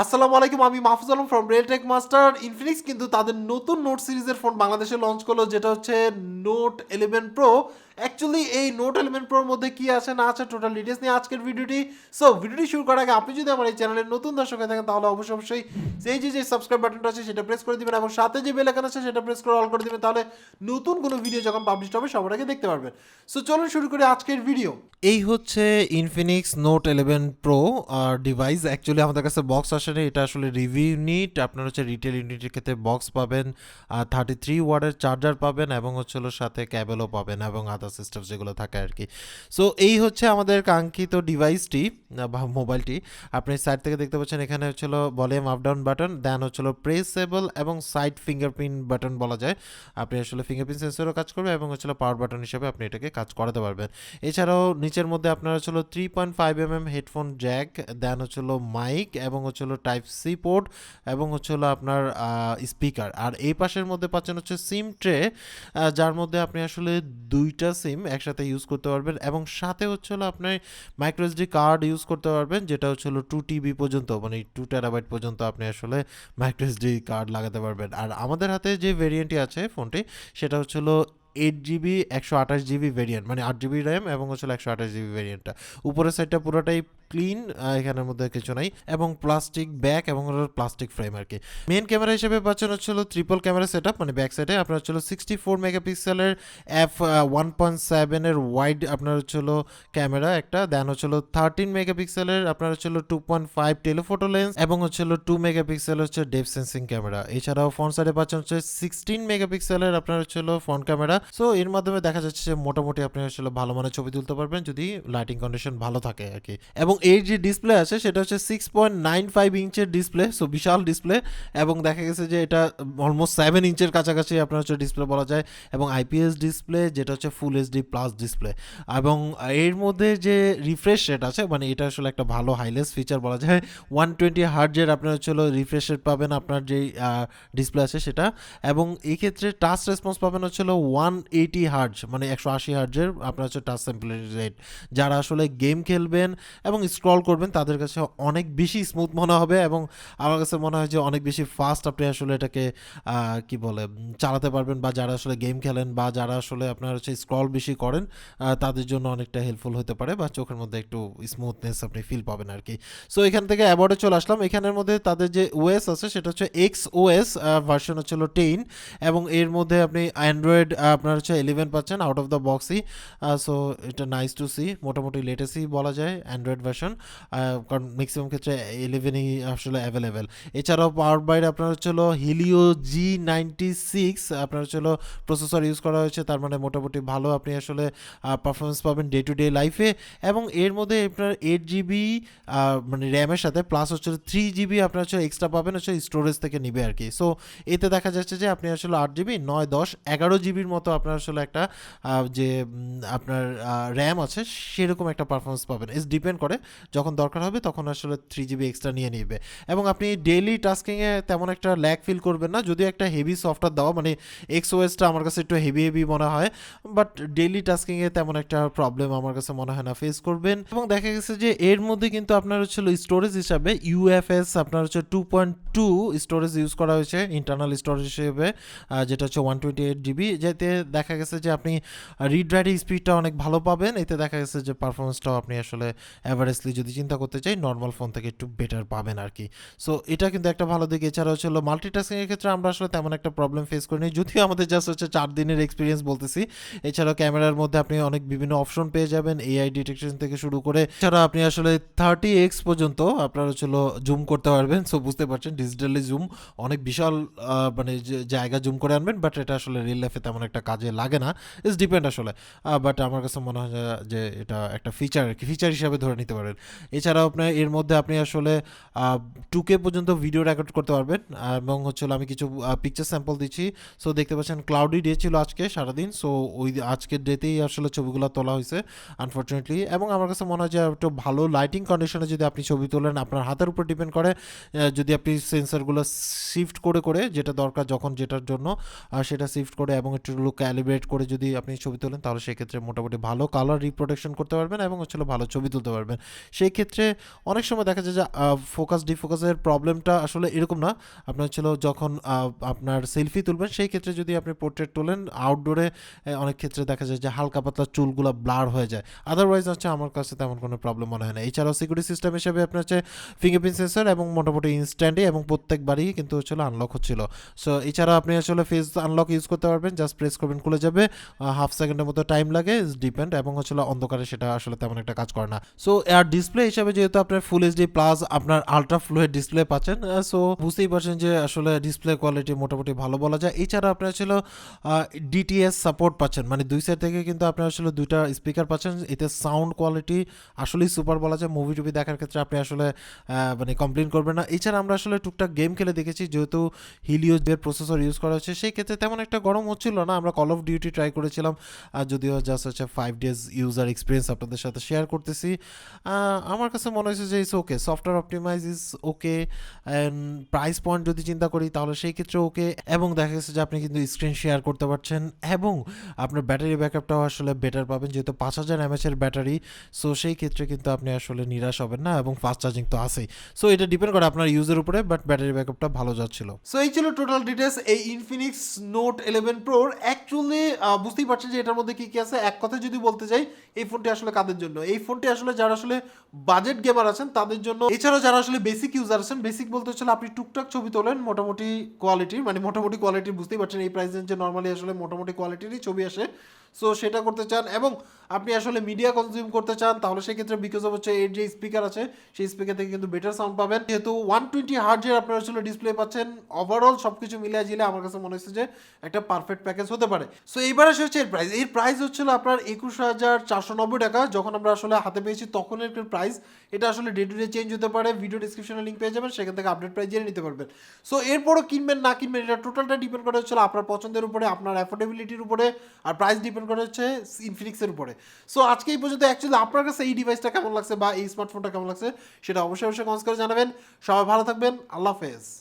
আসসালামু আলাইকুম, আমি Mahfuz Alam from Realtek master. Infinix কিন্তু তাদের নতুন নোট সিরিজের ফোন বাংলাদেশে লঞ্চ করলো, যেটা হচ্ছে নোট 11 প্রো। অ্যাকচুয়ালি এই নোট 11 প্রোর মধ্যে কি আছে না আছে টোটাল ডিটেলস নিয়ে আজকের ভিডিওটি। সো ভিডিওটি শুরু করার আগে আপনি যদি আমার এই চ্যানেলের নতুন দর্শক হয়ে থাকেন তাহলে অবশ্যই সেই যে সাবস্ক্রাইব বাটনটা আছে সেটা প্রেস করে দিবেন এবং সাথে যে বেল আইকন আছে সেটা প্রেস করে অল করে দিবেন, তাহলে নতুন কোনো ভিডিও যখন পাবলিশ হবে সবার আগে দেখতে পারবেন। সো চলুন শুরু করি আজকের ভিডিও। এই হচ্ছে Infinix note 11 pro device. Actually আমাদের কাছে বক্স আসেনি, এটা আসলে রিভিউ ইউনিট। আপনার হচ্ছে রিটেল ইউনিটের ক্ষেত্রে বক্স পাবেন, 33 ওয়াটের চার্জার পাবেন এবং হচ্ছে সাথে ক্যাবেলও পাবেন এবং আদার সিস্টেম যেগুলো থাকে আর কি। সো এই হচ্ছে আমাদের কাঙ্ক্ষিত ডিভাইসটি বা মোবাইলটি। আপনি সাইড থেকে দেখতে পাচ্ছেন এখানে হচ্ছিল ভলিউম আপ ডাউন বাটন, দেন হচ্ছিল প্রেসেবল এবং সাইড ফিঙ্গারপ্রিন্ট বাটন বলা যায়। আপনি আসলে ফিঙ্গারপ্রিন্ট সেন্সরও কাজ করবে এবং হচ্ছিল পাওয়ার বাটন হিসেবে আপনি এটাকে কাজ করাতে পারবেন। এছাড়াও নিচের মধ্যে আপনার হচ্ছিল 3.5 হেডফোন জ্যাক, দেন হচ্ছিল মাইক এবং হচ্ছিল টাইপ সি পোর্ট এবং হচ্ছিল আপনার স্পিকার। আর এই পাশের মধ্যে পাচ্ছেন হচ্ছে সিম ট্রে, যার মধ্যে আপনি আসলে দুইটা সিম একসাথে ইউজ করতে পারবেন এবং সাথে হচ্ছিল আপনার মাইক্রো এসডি কার্ড ইউজ করতে পারবেন, যেটা হচ্ছিল 2 TB পর্যন্ত, মানে 2 TB পর্যন্ত আপনি আসলে মাইক্রো এসডি কার্ড লাগাতে পারবেন। আর আমাদের হাতে যে ভেরিয়েন্টটি আছে ফোনটি সেটা হচ্ছিল 8 GB 128 GB ভেরিয়েন্ট, মানে 8 GB র্যাম এবং হচ্ছে 128 GB ভেরিয়েন্টটা। উপরের সাইডটা পুরোটাই ক্লিন, এখানের মধ্যে কিছু নাই, এবং প্লাস্টিক ব্যাক এবং প্লাস্টিক ফ্রেম আর কি। মেন ক্যামেরা হিসেবে পাচ্ছেন হচ্ছিল ট্রিপল ক্যামেরা সেট আপ, মানে ব্যাক সাইডে আপনার হচ্ছিল 64 মেগাপিক্সেলের f1.7 এর ওয়াইড আপনার হচ্ছিল ক্যামেরা একটা, দেন হচ্ছিল 13 মেগাপিক্সেলের আপনার হচ্ছিল 2.5 টেলিফোটো লেন্স এবং হচ্ছিল 2 মেগাপিক্সেল হচ্ছে ডেপথ সেন্সিং ক্যামেরা। এছাড়াও ফ্রন্ট সাইডে পাচ্ছেন হচ্ছে 16 মেগাপিক্সেলের আপনার হচ্ছিল ফ্রন্ট ক্যামেরা। সো এর মাধ্যমে দেখা যাচ্ছে যে মোটামুটি আপনি আসলে ভালো মানের ছবি তুলতে পারবেন যদি লাইটিং কন্ডিশন ভালো থাকে আর কি। এবং এর যে ডিসপ্লে আছে সেটা হচ্ছে 6.95 ইঞ্চের ডিসপ্লে, সো বিশাল ডিসপ্লে। এবং দেখা গেছে যে এটা অলমোস্ট 7 ইঞ্চের কাছাকাছি আপনার হচ্ছে ডিসপ্লে বলা যায়, এবং আইপিএস ডিসপ্লে যেটা হচ্ছে ফুল এইচডি প্লাস ডিসপ্লে। এবং এর মধ্যে যে রিফ্রেশ রেট আছে, মানে এটা আসলে একটা ভালো হাইলেস ফিচার বলা যায়। 120 হার্জের আপনার হচ্ছে রিফ্রেশ রেট পাবেন আপনার যেই ডিসপ্লে আছে সেটা, এবং এই ক্ষেত্রে টাচ রেসপন্স পাবেন হচ্ছিল 180 হার্জ, মানে 180 হার্জের আপনার হচ্ছে টাচ স্যাম্পল রেট। যারা আসলে গেম খেলবেন এবং স্ক্রল করবেন তাদের কাছে অনেক বেশি স্মুথ মনে হবে, এবং আমার কাছে মনে হয় যে অনেক বেশি ফাস্ট আপনি আসলে এটাকে কি বলে চালাতে পারবেন, বা যারা আসলে গেম খেলেন বা যারা আসলে আপনার হচ্ছে স্ক্রল বেশি করেন তাদের জন্য অনেকটা হেল্পফুল হতে পারে, বা চোখের মধ্যে একটু স্মুথনেস আপনি ফিল পাবেন আর কি। সো এখান থেকে অ্যাবার্ডে চলে আসলাম। এখানের মধ্যে তাদের যে ওএস আছে সেটা হচ্ছে এক্স ওএস ভার্সন হচ্ছিল 10, এবং এর মধ্যে আপনি অ্যান্ড্রয়েড আপনার হচ্ছে 11 পাচ্ছেন আউট অফ দ্য বক্সই। সো এটা নাইস টু সি, মোটামুটি লেটেস্টই বলা যায় অ্যান্ড্রয়েড ভার্সন, কারণ ম্যাক্সিমাম ক্ষেত্রে 11ই আসলে অ্যাভেলেবেল। এছাড়াও পাওয়ার বাইরে আপনার হচ্ছিল হিলিও G96 আপনার হচ্ছিল প্রসেসর ইউজ করা হয়েছে, তার মানে মোটামুটি ভালো আপনি আসলে পারফরমেন্স পাবেন ডে টু ডে লাইফে। এবং এর মধ্যে আপনার 8 GB মানে র্যামের সাথে প্লাস হচ্ছে 3 GB আপনার হচ্ছে এক্সট্রা পাবেন হচ্ছে স্টোরেজ থেকে নিবে আর কি। সো এতে দেখা যাচ্ছে যে আপনি আসলে 8 GB 9 10 11 GBর মতো আপনার আসলে একটা যে আপনার র্যাম আছে সেরকম একটা পারফরমেন্স পাবেন। ইটস ডিপেন্ড করে, যখন দরকার হবে তখন আসলে 3 GB এক্সট্রা নিয়ে নিবে। এবং আপনি ডেইলি টাস্কিংয়ে তেমন একটা ল্যাগ ফিল করবেন না, যদিও একটা হেভি সফটওয়্যার দেওয়া, মানে এক্সওএসটা আমার কাছে একটু হেভি মনে হয়, বাট ডেইলি টাস্কিংয়ে তেমন একটা প্রবলেম আমার কাছে মনে হয় না ফেস করবেন। এবং দেখা গেছে যে এর মধ্যে কিন্তু আপনার হচ্ছিল স্টোরেজ হিসাবে ইউএফএস আপনার হচ্ছে 2.2 স্টোরেজ ইউজ করা হয়েছে ইন্টারনাল স্টোরেজ হিসেবে, যেটা হচ্ছে 128 GB, যাতে দেখা গেছে যে আপনি রিড রাইটিং স্পিডটা অনেক ভালো পাবেন। এতে দেখা গেছে যে পারফরমেন্সটাও আপনি আসলে অ্যাভারেজলি যদি চিন্তা করতে চাই নর্মাল ফোন থেকে একটু বেটার পাবেন আর কি। সো এটা কিন্তু একটা ভালো দিক। এছাড়া হচ্ছে মাল্টিটাস্কিংয়ের ক্ষেত্রে আমরা আসলে তেমন একটা প্রবলেম ফেস করিনি, যদিও আমাদের জাস্ট হচ্ছে 4 দিনের এক্সপিরিয়েন্স বলতেছি। এছাড়াও ক্যামেরার মধ্যে আপনি অনেক বিভিন্ন অপশন পেয়ে যাবেন, এআই ডিটেকশন থেকে শুরু করে, এছাড়া আপনি আসলে 30x পর্যন্ত আপনার হচ্ছে জুম করতে পারবেন। সো বুঝতে পারছেন ডিজিটালি জুম অনেক বিশাল মানে জায়গা জুম করে আনবেন, বাট এটা আসলে রিয়েল লাইফে তেমন একটা কাজে লাগে না। ইটস ডিপেন্ড আসলে, বাট আমার কাছে মনে হয় যে এটা একটা ফিচার আর কি, ফিচার হিসাবে ধরে নিতে পারেন। এছাড়াও আপনার এর মধ্যে আপনি আসলে 2K পর্যন্ত ভিডিও রেকর্ড করতে পারবেন, এবং হচ্ছে আমি কিছু পিকচার স্যাম্পল দিচ্ছি। সো দেখতে পাচ্ছেন ক্লাউডি ডে ছিল আজকে সারাদিন, সো ওই আজকের ডেতেই আসলে ছবিগুলো তোলা হয়েছে আনফর্চুনেটলি। এবং আমার কাছে মনে হয় যে একটু ভালো লাইটিং কন্ডিশনে যদি আপনি ছবি তোলেন, আপনার হাতের উপর ডিপেন্ড করে। যদি আপনি সেন্সরগুলো শিফট করে করে যেটা দরকার যখন যেটার জন্য সেটা শিফট করে এবং একটু ক্যালিব্রেট করে যদি আপনি ছবি তোলেন তাহলে সেক্ষেত্রে মোটামুটি ভালো কালার রিপ্রোডাকশন করতে পারবেন এবং হচ্ছে ভালো ছবি তুলতে পারবেন। সেই ক্ষেত্রে অনেক সময় দেখা যায় যে ফোকাস ডিফোকাসের প্রবলেমটা আসলে এরকম না, আপনার হচ্ছিল যখন আপনার সেলফি তুলবেন সেই ক্ষেত্রে যদি আপনি পোর্ট্রেট তোলেন আউটডোরে অনেক ক্ষেত্রে দেখা যায় যে হালকা পাতলা চুলগুলো ব্লার হয়ে যায়, আদারওয়াইজ হচ্ছে আমার কাছে তেমন কোনো প্রবলেম মনে হয় না। এছাড়াও সিকিউরিটি সিস্টেম হিসেবে আপনার হচ্ছে ফিঙ্গারপ্রিন্ট সেন্সর এবং মোটামুটি ইনস্ট্যান্টই এবং প্রত্যেকবারই কিন্তু হচ্ছিল আনলক হচ্ছিল। সো এছাড়া আপনি আসলে ফেস আনলক ইউজ করতে পারবেন, জাস্ট প্রেস করবেন খুলে যাবে, হাফ সেকেন্ডের মতো টাইম লাগে ডিপেন্ড, এবং হচ্ছিল অন্ধকারে সেটা আসলে তেমন একটা কাজ করে না। সো আর ডিসপ্লে হিসাবে যেহেতু আপনার ফুল এইচডি প্লাস আপনার আলট্রা ফ্লুইড ডিসপ্লে পাচ্ছেন, সো বুঝতেই পারছেন যে আসলে ডিসপ্লে কোয়ালিটি মোটামুটি ভালো বলা যায়। এছাড়া আপনার ছিল ডিটিএস সাপোর্ট পাচ্ছেন, মানে দুই সাইড থেকে কিন্তু আপনার আসলে দুইটা স্পিকার পাচ্ছেন, এতে সাউন্ড কোয়ালিটি আসলেই সুপার বলা যায়। মুভি টুভি দেখার ক্ষেত্রে আপনি আসলে মানে কমপ্লেন করবেন না। এছাড়া আমরা আসলে টুকটাক গেম খেলে দেখেছি, যেহেতু হিলিও এর প্রসেসর ইউজ করা হচ্ছে সেই ক্ষেত্রে তেমন একটা গরম হচ্ছিল না। আমরা কল অফ ডিউটি ট্রাই করেছিলাম, যদিও জাস্ট হচ্ছে 5 days ইউজার এক্সপিরিয়েন্স আপনাদের সাথে শেয়ার করতেছি। আমার কাছে মনে হয়েছে যে it's okay, software optimise is okay, and price point যদি চিন্তা করি তাহলে সেই ক্ষেত্রে ওকে, এবং দেখা গেছে যে আপনি কিন্তু স্ক্রিন শেয়ার করতে পারছেন এবং আপনার ব্যাটারি ব্যাকআপটাও আসলে বেটার পাবেন, যেহেতু 5000 mAh এর ব্যাটারি। সো সেই ক্ষেত্রে কিন্তু আপনি আসলে নিরাশ হবেন না, এবং ফাস্ট চার্জিং তো আছেই। সো এটা ডিপেন্ড করে আপনার ইউজের উপরে, বাট ব্যাটারি ব্যাকআপটা ভালো যাচ্ছিল। সো এই ছিল টোটাল ডিটেলস এই ইনফিনিক্স নোট 11 প্রোর। অ্যাকচুয়ালি বুঝতেই পারছেন যে এটার মধ্যে কি কি আছে। এক কথায় যদি বলতে যাই, এই ফোনটি আসলে কাদের জন্য? এই ফোনটি আসলে যারা আসলে বাজেট গেমার আছেন তাদের জন্য, এছাড়াও যারা আসলে বেসিক ইউজার আছেন, বেসিক বলতে হচ্ছে আপনি টুকটাক ছবি তোলেন মোটামুটি কোয়ালিটির, মানে মোটামুটি কোয়ালিটির বুঝতেই পারছেন এই প্রাইস রেঞ্জে নর্মালি আসলে মোটামুটি কোয়ালিটিরই ছবি আসে। সো সেটা করতে চান এবং আপনি আসলে মিডিয়া কনজিউম করতে চান, তাহলে সেক্ষেত্রে বিকজ অফ হচ্ছে এর যে স্পিকার আছে সেই স্পিকার থেকে কিন্তু বেটার সাউন্ড পাবেন, যেহেতু 120 Hz আপনার আসলে ডিসপ্লে পাচ্ছেন। ওভারঅল সবকিছু মিলিয়ে জিলে আমার কাছে মনে হচ্ছে যে একটা পারফেক্ট প্যাকেজ হতে পারে। সো এইবার আসে হচ্ছে এর প্রাইস। এর প্রাইস হচ্ছিল আপনার 21490 টাকা। যখন আমরা আসলে হাতে পেয়েছি তখন এর প্রাইস, এটা আসলে ডে টু ডে চেঞ্জ হতে পারে। ভিডিও ডিসক্রিপশনে লিঙ্ক পেয়ে যাবেন, সেখান থেকে আপডেট প্রাইস জেনে নিতে পারবেন। সো এরপরও কিনবেন না কিনবেন এটা টোটালটা ডিপেন্ড করে হচ্ছে আপনার পছন্দের উপরে, আপনার অ্যাফোর্ডেবিলিটির উপরে, আর প্রাইস ডিপেন্ড করে হচ্ছে ইনফিনিক্সের উপরে। সো আজকে এই পর্যন্ত। অ্যাকচুয়ালি আপনার কাছে এই ডিভাইসটা কেমন লাগছে বা এই স্মার্টফোনটা কেমন লাগছে সেটা অবশ্যই অবশ্যই কমেন্টস করে জানাবেন। সবাই ভালো থাকবেন, আল্লাহ হাফেজ।